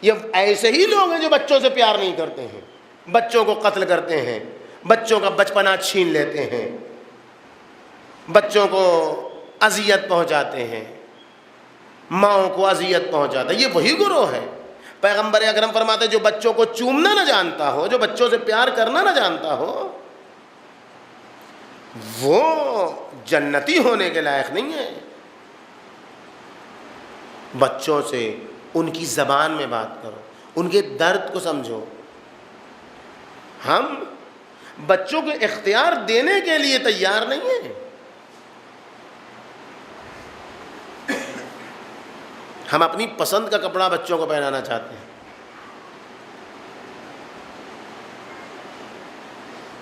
یہ ایسے ہی لوگ ہیں جو بچوں سے پیار نہیں کرتے ہیں، بچوں کو قتل کرتے ہیں، بچوں کا بچپنا چھین لیتے ہیں، بچوں کو اذیت پہنچاتے ہیں، ماؤں کو اذیت پہنچاتے ہیں. یہ وہی گروہ ہے. پیغمبر اکرم فرماتے ہیں جو بچوں کو چومنا نہ جانتا ہو، جو بچوں سے پیار کرنا نہ جانتا ہو، وہ جنتی ہونے کے لائق نہیں ہے. بچوں سے ان کی زبان میں بات کرو، ان کے درد کو سمجھو. ہم بچوں کو اختیار دینے کے لیے تیار نہیں ہیں. ہم اپنی پسند کا کپڑا بچوں کو پہنانا چاہتے ہیں.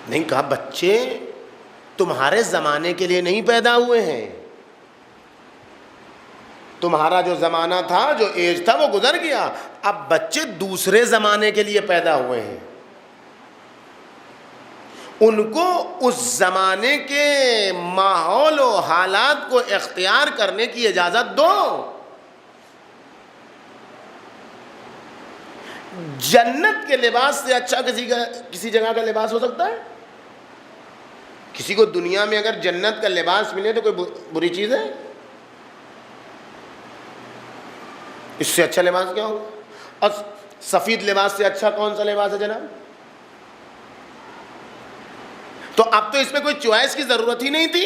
نہیں کہا بچے تمہارے زمانے کے لیے نہیں پیدا ہوئے ہیں، تمہارا جو زمانہ تھا، جو ایج تھا وہ گزر گیا، اب بچے دوسرے زمانے کے لیے پیدا ہوئے ہیں. ان کو اس زمانے کے ماحول و حالات کو اختیار کرنے کی اجازت دو. جنت کے لباس سے اچھا کسی جگہ کا لباس ہو سکتا ہے؟ کسی کو دنیا میں اگر جنت کا لباس ملے تو کوئی بری چیز ہے؟ اس سے اچھا لباس کیا ہوگا؟ اور سفید لباس سے اچھا کون سا لباس ہے جناب؟ تو اب تو اس میں کوئی چوائس کی ضرورت ہی نہیں تھی،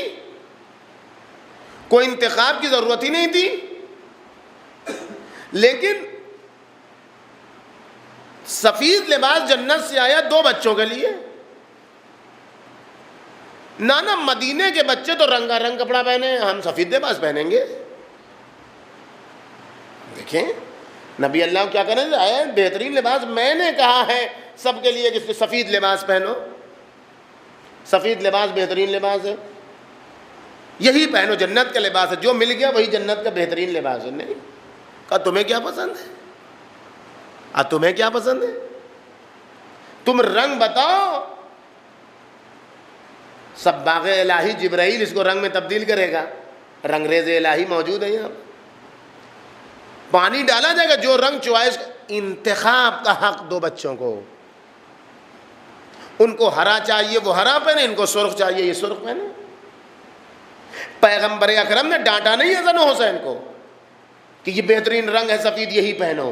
کوئی انتخاب کی ضرورت ہی نہیں تھی. لیکن سفید لباس جنت سے آیا 2 بچوں کے لیے. نانا مدینے کے بچے تو رنگا رنگ کپڑا پہنے، ہم سفید لباس پہنیں گے. دیکھیں نبی اللہ کیا کریں، بہترین لباس میں نے کہا ہے سب کے لیے کہ سفید لباس پہنو، سفید لباس بہترین لباس ہے، یہی پہنو، جنت کا لباس ہے، جو مل گیا وہی جنت کا بہترین لباس ہے. نہیں کہا تمہیں کیا پسند ہے، تمہیں کیا پسند ہے، تم رنگ بتاؤ. صباغ الہی جبرائیل اس کو رنگ میں تبدیل کرے گا، رنگریز الہی موجود ہے یہاں، پانی ڈالا جائے گا، جو رنگ چوائس. انتخاب کا حق دو بچوں کو، ان کو ہرا چاہیے وہ ہرا پہنے، ان کو سرخ چاہیے یہ سرخ پہنے. پیغمبر اکرم نے ڈانٹا نہیں حسن و حسین کو کہ یہ بہترین رنگ ہے سفید یہی پہنو،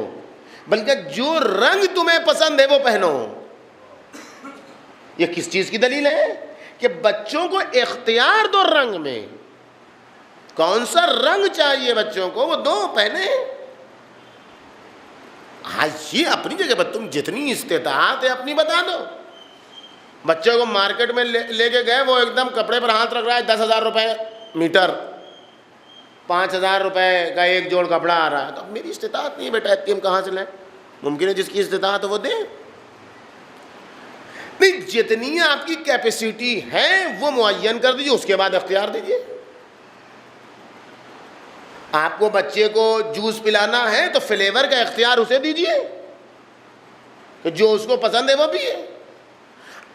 بلکہ جو رنگ تمہیں پسند ہے وہ پہنو. یہ کس چیز کی دلیل ہے؟ کہ بچوں کو اختیار دو رنگ میں، کون سا رنگ چاہیے بچوں کو وہ دو پہنے. ہاں یہ اپنی جگہ پر تم جتنی استطاعت ہے اپنی بتا دو. بچے کو مارکیٹ میں لے کے گئے، وہ ایک دم کپڑے پر ہاتھ رکھ رہا ہے، 10,000 روپے میٹر، 5,000 روپے کا ایک جوڑ کپڑا آ رہا ہے. تو میری استطاعت نہیں بیٹا، اتنی ہم کہاں سے لیں؟ ممکن ہے جس کی استطاعت وہ دے. نہیں، جتنی آپ کی کیپیسٹی ہے وہ معین کر دیجیے، اس کے بعد اختیار دیجیے. آپ کو بچے کو جوس پلانا ہے تو فلیور کا اختیار اسے دیجیے کہ جو اس کو پسند ہے وہ بھی ہے.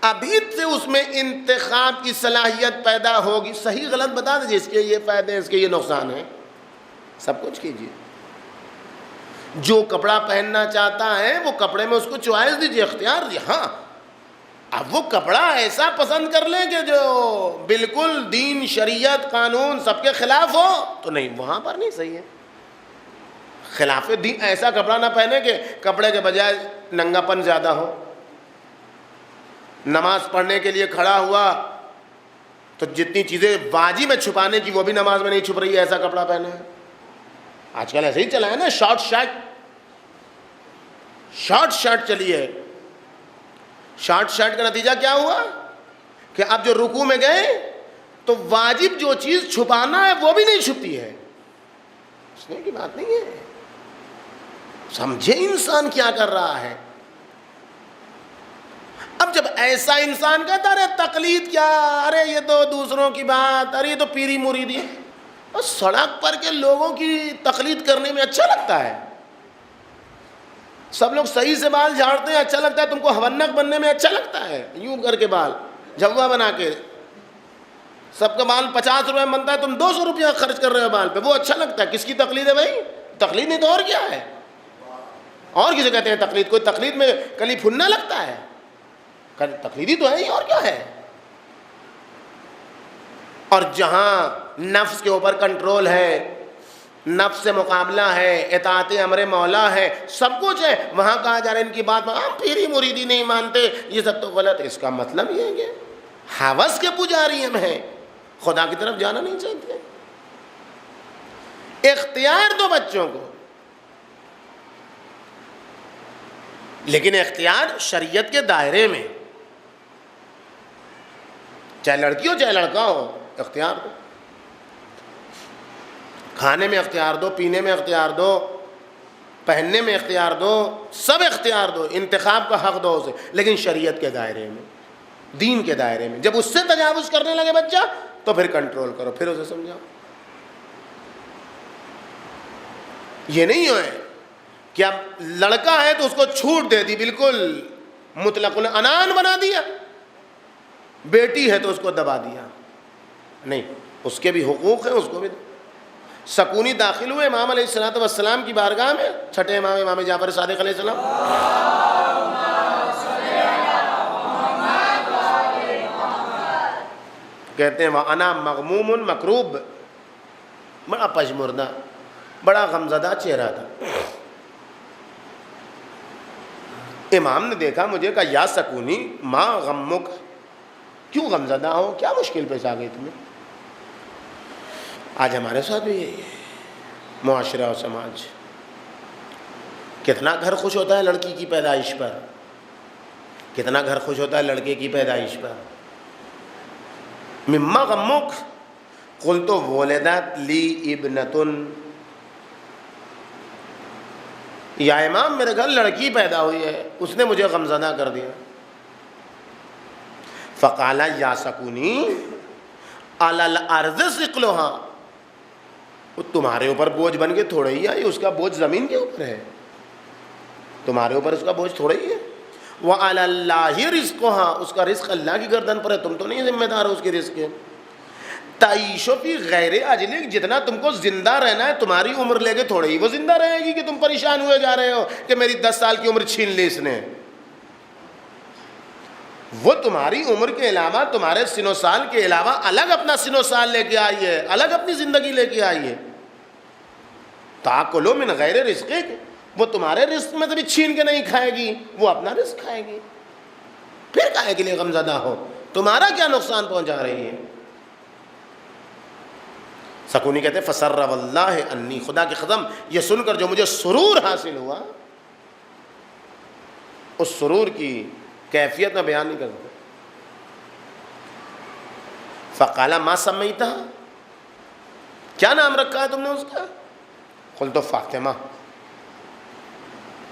ابھی سے اس میں انتخاب کی صلاحیت پیدا ہوگی. صحیح غلط بتا دیجیے، اس کے یہ فائدے ہیں، اس کے یہ نقصان ہیں، سب کچھ کیجیے. جو کپڑا پہننا چاہتا ہے وہ کپڑے میں اس کو چوائس دیجیے، اختیار دیجیے. ہاں، اب وہ کپڑا ایسا پسند کر لیں کہ جو بالکل دین، شریعت، قانون سب کے خلاف ہو تو نہیں، وہاں پر نہیں صحیح ہے. خلاف دین ایسا کپڑا نہ پہنے کہ کپڑے کے بجائے ننگا پن زیادہ ہو. نماز پڑھنے کے لیے کھڑا ہوا تو جتنی چیزیں واجب ہے چھپانے کی وہ بھی نماز میں نہیں چھپ رہی ہے، ایسا کپڑا پہنے. آج کل ایسے ہی چلا ہے نا، شارٹ شرٹ چلی ہے. شارٹ شرٹ کا نتیجہ کیا ہوا کہ اب جو رکوع میں گئے تو واجب جو چیز چھپانا ہے وہ بھی نہیں چھپتی ہے. سننے کی بات نہیں ہے. سمجھے انسان کیا کر رہا ہے. اب جب ایسا انسان کہتا ارے تقلید کیا، ارے یہ تو دوسروں کی بات، ارے یہ تو پیری مریدی ہے. اور سڑک پر کے لوگوں کی تقلید کرنے میں اچھا لگتا ہے. سب لوگ صحیح سے بال جھاڑتے ہیں، اچھا لگتا ہے. تم کو ہونک بننے میں اچھا لگتا ہے، یوں کر کے بال جھوا بنا کے. سب کا بال 50 روپے میں بنتا ہے، تم 200 روپیہ خرچ کر رہے ہو بال پہ، وہ اچھا لگتا ہے. کس کی تقلید ہے بھائی؟ تقلید نہیں تو اور کیا ہے؟ اور کسے کہتے ہیں تقلید؟ کوئی تقلید میں کلی پھننا لگتا ہے؟ تقلیدی تو ہے ہی، اور کیا ہے؟ اور جہاں نفس کے اوپر کنٹرول ہے، نفس سے مقابلہ ہے، اطاعت امر مولا ہے، سب کچھ ہے، وہاں کہا جا رہا ہے ان کی بات ہم پیری مریدی نہیں مانتے، یہ سب تو غلط ہے. اس کا مطلب یہ ہے کہ ہوس کے پجاری ہم ہیں، خدا کی طرف جانا نہیں چاہتے. اختیار دو بچوں کو، لیکن اختیار شریعت کے دائرے میں. چاہے لڑکی ہو چاہے لڑکا ہو، اختیار دو. کھانے میں اختیار دو، پینے میں اختیار دو، پہننے میں اختیار دو، سب اختیار دو. انتخاب کا حق دو اسے، لیکن شریعت کے دائرے میں، دین کے دائرے میں. جب اس سے تجاوز کرنے لگے بچہ تو پھر کنٹرول کرو، پھر اسے سمجھاؤ. یہ نہیں ہے کہ اب لڑکا ہے تو اس کو چھوٹ دے دی، بالکل مطلق العنان بنا دیا. بیٹی ہے تو اس کو دبا دیا. نہیں، اس کے بھی حقوق ہیں، اس کو بھی. سکونی داخل ہوئے امام علیہ الصلوۃ والسلام کی بارگاہ میں، چھٹے امام، امام جعفر صادق علیہ السلام. کہتے ہیں وَأَنَا مَغْمُومٌ مَكْرُوب، بڑا پژمردہ، بڑا غمزدہ چہرہ تھا. امام نے دیکھا مجھے، کہا یا سکونی ما غمک، کیوں غمزدہ ہو، کیا مشکل پیش آ گئی تمہیں؟ آج ہمارے ساتھ بھی یہی ہے معاشرہ و سماج. کتنا گھر خوش ہوتا ہے لڑکی کی پیدائش پر، کتنا گھر خوش ہوتا ہے لڑکے کی پیدائش پر. مما غمک قلت ولدت لی ابنتن، یا امام میرے گھر لڑکی پیدا ہوئی ہے، اس نے مجھے غمزدہ کر دیا. فقال یا سکونی علی الارض ثقلها، وہ تمہارے اوپر بوجھ بن کے تھوڑا ہی آئی، اس کا بوجھ زمین کے اوپر ہے، تمہارے اوپر اس کا بوجھ تھوڑا ہی ہے. وعلی اللہ رزقها، اس کا رزق اللہ کی گردن پر ہے، تم تو نہیں ذمہ دار ہو اس کے رزق کے. تعیش فی غیر اجلک، جتنا تم کو زندہ رہنا ہے تمہاری عمر لے کے تھوڑے ہی وہ زندہ رہے گی کہ تم پریشان ہوئے جا رہے ہو کہ میری 10 سال کی عمر چھین لی اس نے. وہ تمہاری عمر کے علاوہ، تمہارے سن و سال کے علاوہ الگ اپنا سن و سال لے کے آئی ہے، الگ اپنی زندگی لے کے آئی ہے. تاکلوا من غیر رزقک، وہ تمہارے رزق میں سے بھی چھین کے نہیں کھائے گی، وہ اپنا رزق کھائے گی. پھر کاہے کے لیے غمزدہ ہو، تمہارا کیا نقصان پہنچا رہی ہے. سکونی کہتے ہیں فسر واللہ انی، خدا کی قسم یہ سن کر جو مجھے سرور حاصل ہوا، اس سرور کی کیفیت میں بیان نہیں کر سکتا. فقال ما سمیتھا، کیا نام رکھا ہے تم نے اس کا؟ قلت فاطمہ،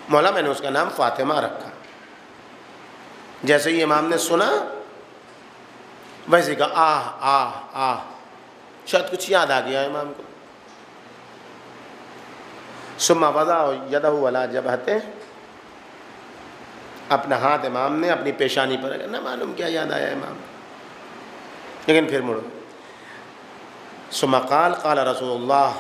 مولا میں نے اس کا نام فاطمہ رکھا. جیسے ہی امام نے سنا ویسے کہا آہ آہ آہ، شاید کچھ یاد آ گیا امام کو. ثم وضع یدہ علی جبہتہ، اپنا ہاتھ امام نے اپنی پیشانی پر رکھا. نہ معلوم کیا یاد آیا امام کو، لیکن پھر مڑ. ثم قال قال رسول اللہ،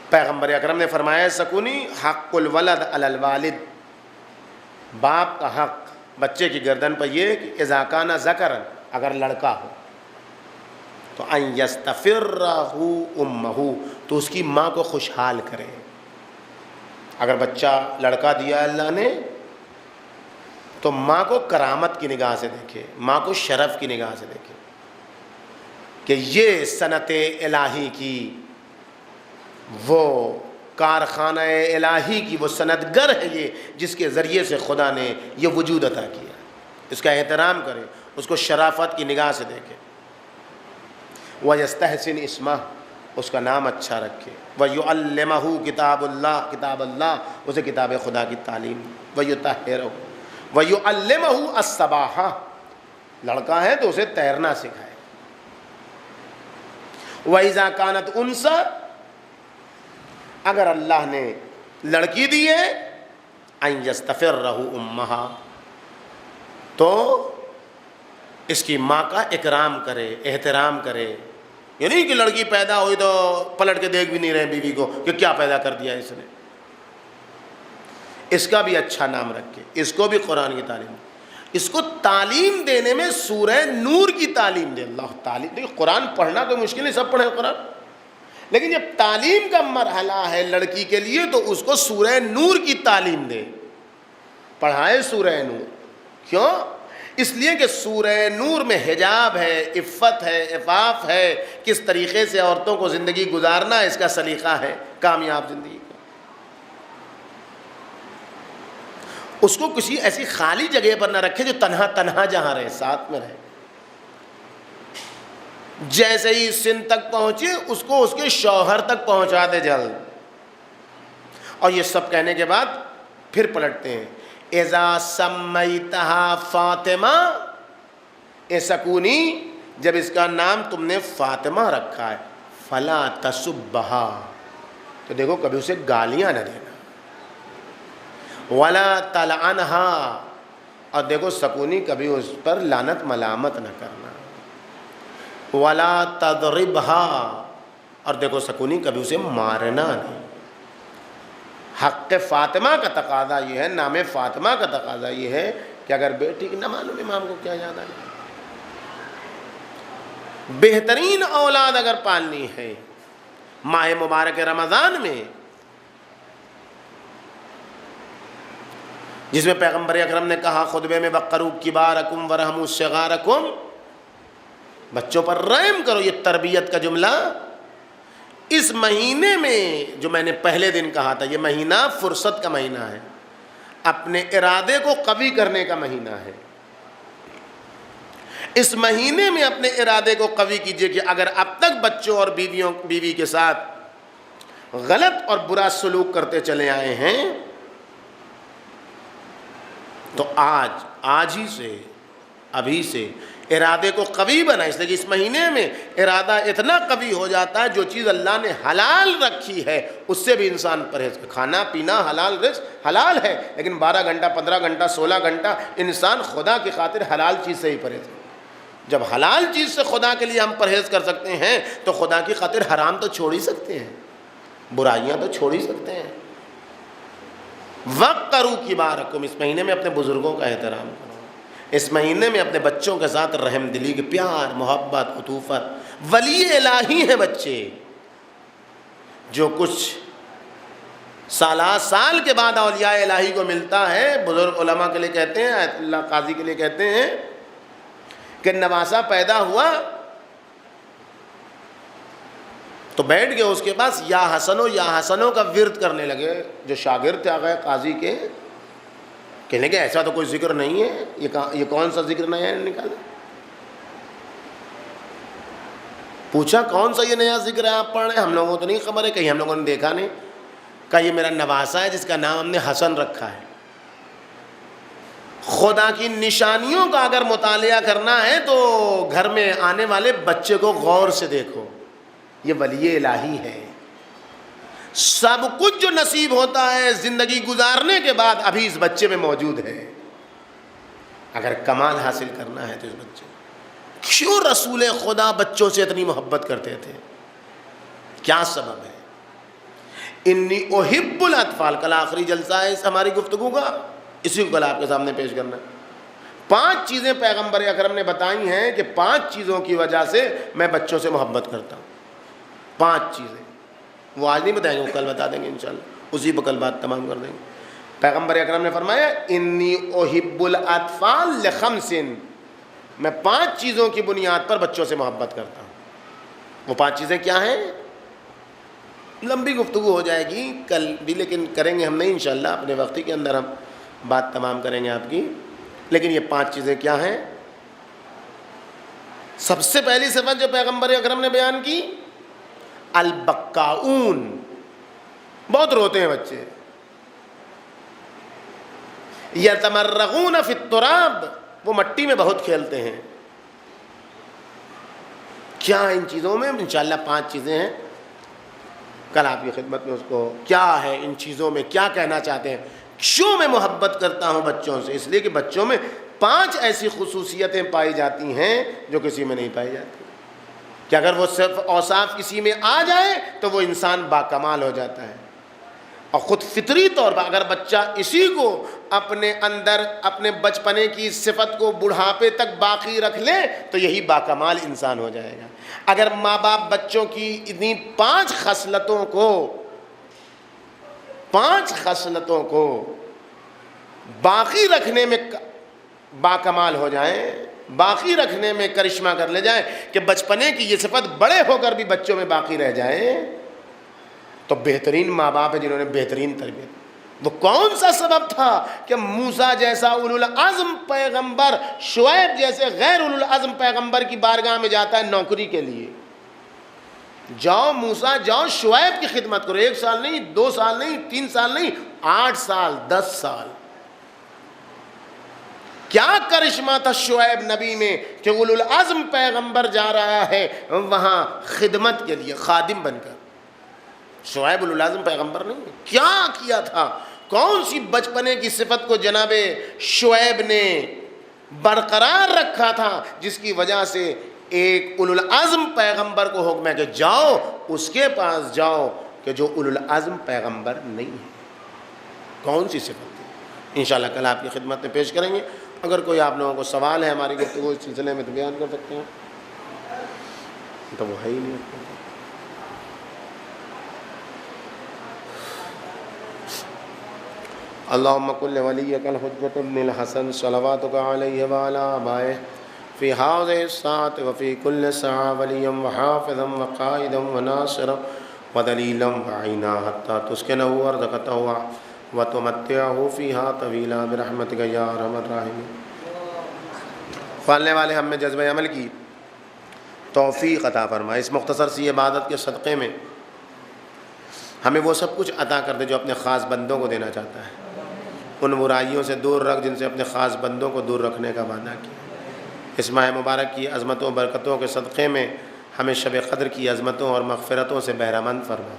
پیغمبر اکرم نے فرمایا سکونی حق الولد علی الوالد، باپ کا حق بچے کی گردن پر یہ کہ اذا کان ذکرا، اگر لڑکا ہو تو ان یستفرہ امہ، تو اس کی ماں کو خوشحال کرے. اگر بچہ لڑکا دیا اللہ نے تو ماں کو کرامت کی نگاہ سے دیکھے، ماں کو شرف کی نگاہ سے دیکھے کہ یہ صنعت الہی کی، وہ کارخانہ الہی کی وہ صنعت گر ہے یہ، جس کے ذریعے سے خدا نے یہ وجود عطا کیا. اس کا احترام کرے، اس کو شرافت کی نگاہ سے دیکھے. وَيَسْتَحْسِنِ اسْمَهُ، اس کا نام اچھا رکھے. وَيُعَلِّمَهُ کتاب اللہ، اسے کتاب خدا کی تعلیم. وَيُطَهِّرُهُ وَيُعَلِّمَهُ السَّبَاحَةَ، لڑکا ہے تو اسے تیرنا سکھائے. وَإِذَا كَانَتْ أُنْثَىٰ، اگر اللہ نے لڑکی دی ہے، أَن يَسْتَفِرَّهُ أُمَّهَا، تو اس کی ماں کا اکرام کرے، احترام کرے. یہ نہیں کہ لڑکی پیدا ہوئی تو پلٹ کے دیکھ بھی نہیں رہے بیوی کو کہ کیا پیدا کر دیا اس نے. اس کا بھی اچھا نام رکھے، اس کو بھی قرآن کی تعلیم، اس کو تعلیم دینے میں سورہ نور کی تعلیم دے. اللہ تعلیم دیکھیں، قرآن پڑھنا کوئی مشکل نہیں، سب پڑھیں قرآن، لیکن جب تعلیم کا مرحلہ ہے لڑکی کے لیے تو اس کو سورہ نور کی تعلیم دے، پڑھائے سورہ نور. کیوں؟ اس لیے کہ سورہ نور میں حجاب ہے، عفت ہے، عفاف ہے، کس طریقے سے عورتوں کو زندگی گزارنا اس کا سلیقہ ہے کامیاب زندگی کا. اس کو کسی ایسی خالی جگہ پر نہ رکھے جو تنہا تنہا جہاں رہے، ساتھ میں رہے. جیسے ہی سن تک پہنچے اس کو اس کے شوہر تک پہنچا دے جلد. اور یہ سب کہنے کے بعد پھر پلٹتے ہیں. اذا سمیتہا فاطمہ، اے سکونی جب اس کا نام تم نے فاطمہ رکھا ہے، فلا تسبہا، تو دیکھو کبھی اسے گالیاں نہ دینا. ولا تلعنہا، اور دیکھو سکونی کبھی اس پر لعنت ملامت نہ کرنا. ولا تضربہا، اور دیکھو سکونی کبھی اسے مارنا نہیں. حق فاطمہ کا تقاضا یہ ہے، نام فاطمہ کا تقاضا یہ ہے کہ اگر بیٹی نہ معلوم امام کو کیا یاد آئے، بہترین اولاد اگر پالنی ہے ماہ مبارک رمضان میں، جس میں پیغمبر اکرم نے کہا خطبے میں وقروا کبارکم ورحموا صغارکم، بچوں پر رحم کرو. یہ تربیت کا جملہ اس مہینے میں جو میں نے پہلے دن کہا تھا، یہ مہینہ فرصت کا مہینہ ہے، اپنے ارادے کو قوی کرنے کا مہینہ ہے. اس مہینے میں اپنے ارادے کو قوی کیجئے کہ اگر اب تک بچوں اور بیوی کے ساتھ غلط اور برا سلوک کرتے چلے آئے ہیں تو آج ہی سے، ابھی سے ارادے کو قوی بنا. اس لیے کہ اس مہینے میں ارادہ اتنا قوی ہو جاتا ہے جو چیز اللہ نے حلال رکھی ہے اس سے بھی انسان پرہیز کرے. کھانا پینا حلال، رزق حلال ہے، لیکن 12 گھنٹہ 15 گھنٹہ 16 گھنٹہ انسان خدا کی خاطر حلال چیز سے ہی پرہیز کرے. جب حلال چیز سے خدا کے لیے ہم پرہیز کر سکتے ہیں تو خدا کی خاطر حرام تو چھوڑ ہی سکتے ہیں، برائیاں تو چھوڑ ہی سکتے ہیں. وقروا کبارکم، اس مہینے میں اپنے بزرگوں کا احترام کرو، اس مہینے میں اپنے بچوں کے ساتھ رحم دلی کے پیار محبت عطوفت. ولی الہی ہیں بچے، جو کچھ سال کے بعد اولیاء الہی کو ملتا ہے. بزرگ علماء کے لیے کہتے ہیں، آیت اللہ قاضی کے لیے کہتے ہیں کہ نواسا پیدا ہوا تو بیٹھ گئے اس کے پاس، یا حسنوں کا ورد کرنے لگے. جو شاگرد تھے آگئے قاضی کے، کہنے کہ ایسا تو کوئی ذکر نہیں ہے، یہ کون سا ذکر نیا نکالا؟ پوچھا کون سا یہ نیا ذکر ہے آپ پڑھ رہے ہیں؟ ہم لوگوں کو تو نہیں خبر ہے، کہیں ہم لوگوں نے دیکھا نہیں. کہا یہ میرا نواسا ہے جس کا نام ہم نے حسن رکھا ہے. خدا کی نشانیوں کا اگر مطالعہ کرنا ہے تو گھر میں آنے والے بچے کو غور سے دیکھو، یہ ولی الہی ہے۔ سب کچھ جو نصیب ہوتا ہے زندگی گزارنے کے بعد ابھی اس بچے میں موجود ہے۔ اگر کمال حاصل کرنا ہے تو اس بچے، کیوں رسول خدا بچوں سے اتنی محبت کرتے تھے؟ کیا سبب ہے؟ انی احب الاطفال، کل آخری جلسہ ہے اس ہماری گفتگو کا، اسی کو کل آپ کے سامنے پیش کرنا ہے۔ 5 چیزیں پیغمبر اکرم نے بتائی ہیں کہ 5 چیزوں کی وجہ سے میں بچوں سے محبت کرتا ہوں۔ 5 چیزیں وہ آج نہیں بتائیں گے، وہ کل بتا دیں گے انشاءاللہ، اسی پہ کل بات تمام کر دیں گے۔ پیغمبر اکرم نے فرمایا انی احب الاطفال لخمس، میں 5 چیزوں کی بنیاد پر بچوں سے محبت کرتا ہوں۔ وہ 5 چیزیں کیا ہیں؟ لمبی گفتگو ہو جائے گی کل بھی، لیکن کریں گے ہم نہیں انشاءاللہ، اپنے وقت کے اندر ہم بات تمام کریں گے آپ کی۔ لیکن یہ 5 چیزیں کیا ہیں؟ سب سے پہلی صفت جو پیغمبر اکرم نے بیان کی، البکاؤن، بہت روتے ہیں بچے۔ یتمرغون فی التراب، وہ مٹی میں بہت کھیلتے ہیں۔ کیا ان چیزوں میں؟ انشاءاللہ 5 چیزیں ہیں، کل آپ کی خدمت میں اس کو کیا ہے، ان چیزوں میں کیا کہنا چاہتے ہیں، کیوں میں محبت کرتا ہوں بچوں سے؟ اس لیے کہ بچوں میں 5 ایسی خصوصیتیں پائی جاتی ہیں جو کسی میں نہیں پائی جاتی، کہ اگر وہ صرف اوصاف کسی میں آ جائے تو وہ انسان باکمال ہو جاتا ہے۔ اور خود فطری طور پر اگر بچہ اسی کو اپنے اندر، اپنے بچپنے کی صفت کو بڑھاپے تک باقی رکھ لے تو یہی باکمال انسان ہو جائے گا۔ اگر ماں باپ بچوں کی انہی 5 خصلتوں کو باقی رکھنے میں باکمال ہو جائیں، باقی رکھنے میں کرشمہ کر لے جائیں کہ بچپنے کی یہ صفت بڑے ہو کر بھی بچوں میں باقی رہ جائے، تو بہترین ماں باپ ہیں جنہوں نے بہترین تربیت۔ وہ کون سا سبب تھا کہ موسیٰ جیسا اولو العزم پیغمبر شعیب جیسے غیر اولو العزم پیغمبر کی بارگاہ میں جاتا ہے نوکری کے لیے؟ جاؤ موسیٰ، جاؤ شعیب کی خدمت کرو، 1 سال نہیں، 2 سال نہیں، 3 سال نہیں، 8 سال، 10 سال۔ کیا کرشمہ تھا شعیب نبی میں کہ اولو العزم پیغمبر جا رہا ہے وہاں خدمت کے لیے خادم بن کر؟ شعیب اولو العزم پیغمبر نہیں، کیا کیا تھا؟ کون سی بچپنے کی صفت کو جناب شعیب نے برقرار رکھا تھا جس کی وجہ سے ایک اولو العزم پیغمبر کو حکم ہے کہ جاؤ اس کے پاس جاؤ کہ جو اولو العزم پیغمبر نہیں ہے؟ کون سی صفت تھی؟ انشاءاللہ کل آپ کی خدمت میں پیش کریں گے۔ اگر کوئی آپ لوگوں کو سوال ہے ہماری گفتگو اس سلسلے میں تو بیان کر سکتے ہیں، تو وہ ہے ہی نہیں۔ اللہم کل ولیک الحجۃ ابن الحسن صلواتک علیہ وعلی آبائہ فی ہذہ الساعۃ وفی کل ساعۃ ولیا وحافظا وقائدا وناصرا ودلیلا وعینا حتی تسکنہ ارضک وتمتعہ فیہا طویلا برحمتک یا ارحم الراحمین۔ پالنے والے ہم میں جذبہ عمل کی توفیق عطا فرمائے، اس مختصر سی عبادت کے صدقے میں ہمیں وہ سب کچھ عطا کر دے جو اپنے خاص بندوں کو دینا چاہتا ہے، ان برائیوں سے دور رکھ جن سے اپنے خاص بندوں کو دور رکھنے کا وعدہ کیا۔ اس ماہ مبارک کی عظمتوں و برکتوں کے صدقے میں ہمیں شب قدر کی عظمتوں اور مغفرتوں سے بہرہ مند فرما۔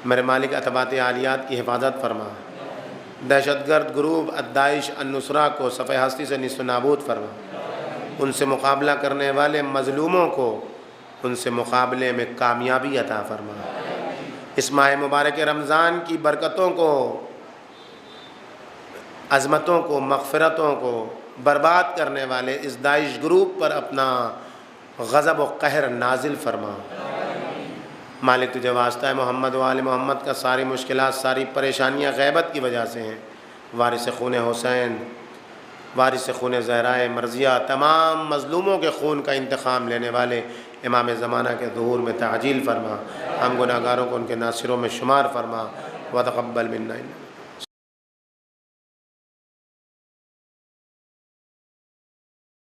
میرے مالک اتباعات عالیات کی حفاظت فرما، دہشت گرد گروپ الداعش النصرہ کو صفحہ ہستی سے نیست و نابود فرما، ان سے مقابلہ کرنے والے مظلوموں کو ان سے مقابلے میں کامیابی عطا فرما۔ اس ماہ مبارک رمضان کی برکتوں کو، عظمتوں کو، مغفرتوں کو برباد کرنے والے اس داعش گروپ پر اپنا غضب و قہر نازل فرما۔ مالک تجھے واسطہ ہے محمد و آل محمد کا ساری مشکلات، ساری پریشانیاں غیبت کی وجہ سے ہیں، وارث خون حسین، وارث خون زہرائے مرضیہ، تمام مظلوموں کے خون کا انتقام لینے والے امام زمانہ کے ظہور میں تعجیل فرما، ہم گناہگاروں کو ان کے ناصروں میں شمار فرما، وتقبل منا۔